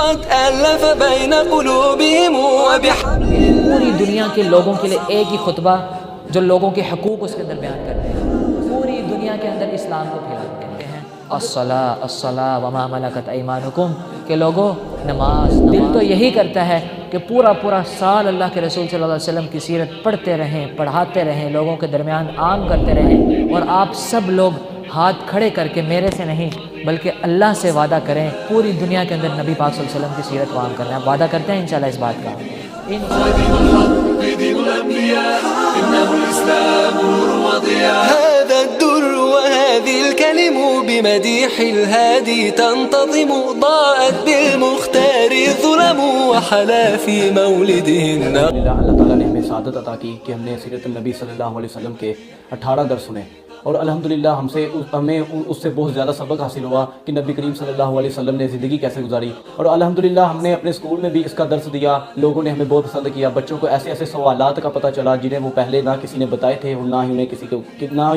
قد ألف بين قلوبهم پوری دنیا کے لوگوں کے لیے ایک ہی خطبہ جو لوگوں کے حقوق اس کے اندر بیان کرتے ہیں، پوری دنیا کے اندر اسلام کو پھیلاتے ہیں۔ الصلاۃ الصلاۃ وما ملکت ایمانکم، کہ لوگوں نماز۔ دل تو یہی کرتا ہے کہ پورا سال اللہ کے رسول صلی اللہ علیہ وسلم کی سیرت پڑھتے رہیں، پڑھاتے رہیں، لوگوں کے درمیان عام کرتے رہیں، اور آپ سب لوگ ہاتھ کھڑے کر کے میرے سے نہیں بلکہ اللہ سے وعدہ کریں پوری دنیا کے اندر نبی پاک صلی اللہ علیہ وسلم کی سیرت عام کرنا ہے۔ وعدہ کرتے ہیں انشاءاللہ اس بات کا۔ هذا الدر وهذه الكلم بمديح الهادي تنتظم، ضاءت بالمختار الظلم وحلا في مولده النار۔ اللہ تعالیٰ نے ہمیں سعادت عطا کی کہ ہم نے سیرت النبی صلی اللہ علیہ وسلم کے 18 درس سنے، اور الحمدللہ ہمیں اس سے بہت زیادہ سبق حاصل ہوا کہ نبی کریم صلی اللہ علیہ وسلم نے زندگی کیسے گزاری، اور الحمدللہ ہم نے اپنے اسکول میں بھی اس کا درس دیا، لوگوں نے ہمیں بہت پسند کیا، بچوں کو ایسے سوالات کا پتہ چلا جنہیں وہ پہلے نہ کسی نے بتائے تھے اور نہ ہی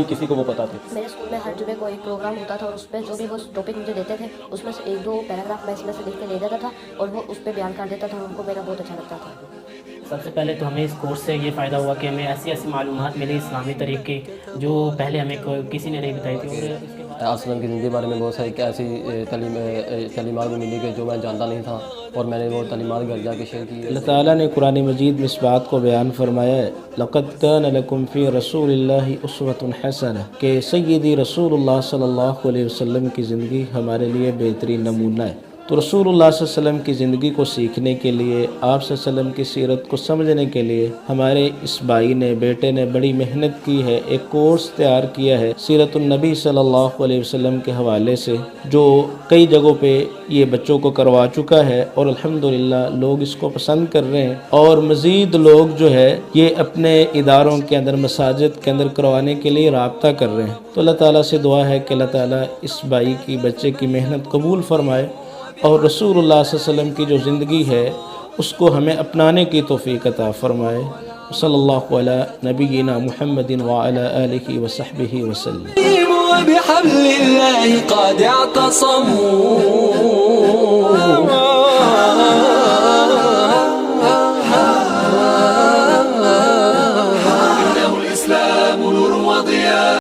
کسی کو وہ پتہ تھے۔ میرے اسکول میں ہر جمعے کو ایک پروگرام ہوتا تھا، اور اس پہ جو بھی وہ ٹاپک مجھے دیتے تھے اس میں سے ایک دو پیراگراف میں اس میں سے لکھ کے لے جاتا تھا اور وہ اس پہ بیان کر دیتا تھا، اور ان کو میرا بہت اچھا لگتا تھا۔ سب سے پہلے تو ہمیں اس کورس سے یہ فائدہ ہوا کہ ہمیں ایسی معلومات ملی اسلامی طریقے جو پہلے ہمیں کسی نے نہیں بتائی تھی۔ اسلم کی زندگی کے بارے میں بہت ساری ایسی تعلیمات بھی ملی کہ جو میں جانتا نہیں تھا، اور میں نے وہ تعلیمات گھر جا کے شیئر کی۔ اللہ تعالیٰ نے قرآن مجید میں اس بات کو بیان فرمایا ہے، لَقَدْ كَانَ لَكُمْ فِي رَسُولِ اللَّهِ أُسْوَةٌ حَسَنَةٌ، کہ سیدی رسول اللہ صلی اللہ علیہ وسلم کی زندگی ہمارے لیے بہترین نمونہ ہے۔ تو رسول اللہ صلی اللہ علیہ وسلم کی زندگی کو سیکھنے کے لیے، آپ صلی اللہ علیہ وسلم کی سیرت کو سمجھنے کے لیے ہمارے اس بھائی نے، بیٹے نے بڑی محنت کی ہے، ایک کورس تیار کیا ہے سیرت النبی صلی اللہ علیہ وسلم کے حوالے سے، جو کئی جگہوں پہ یہ بچوں کو کروا چکا ہے، اور الحمدللہ لوگ اس کو پسند کر رہے ہیں، اور مزید لوگ جو ہے یہ اپنے اداروں کے اندر، مساجد کے اندر کروانے کے لیے رابطہ کر رہے ہیں۔ تو اللہ تعالیٰ سے دعا ہے کہ اللہ تعالیٰ اس بھائی کی، بچے کی محنت قبول فرمائے، اور رسول اللہ صلی اللہ علیہ وسلم کی جو زندگی ہے اس کو ہمیں اپنانے کی توفیق عطا فرمائے۔ صلی اللہ علی نبینا محمد وعلی آلہ وصحبہ وسلم۔ وبحبل الله قد اعتصموا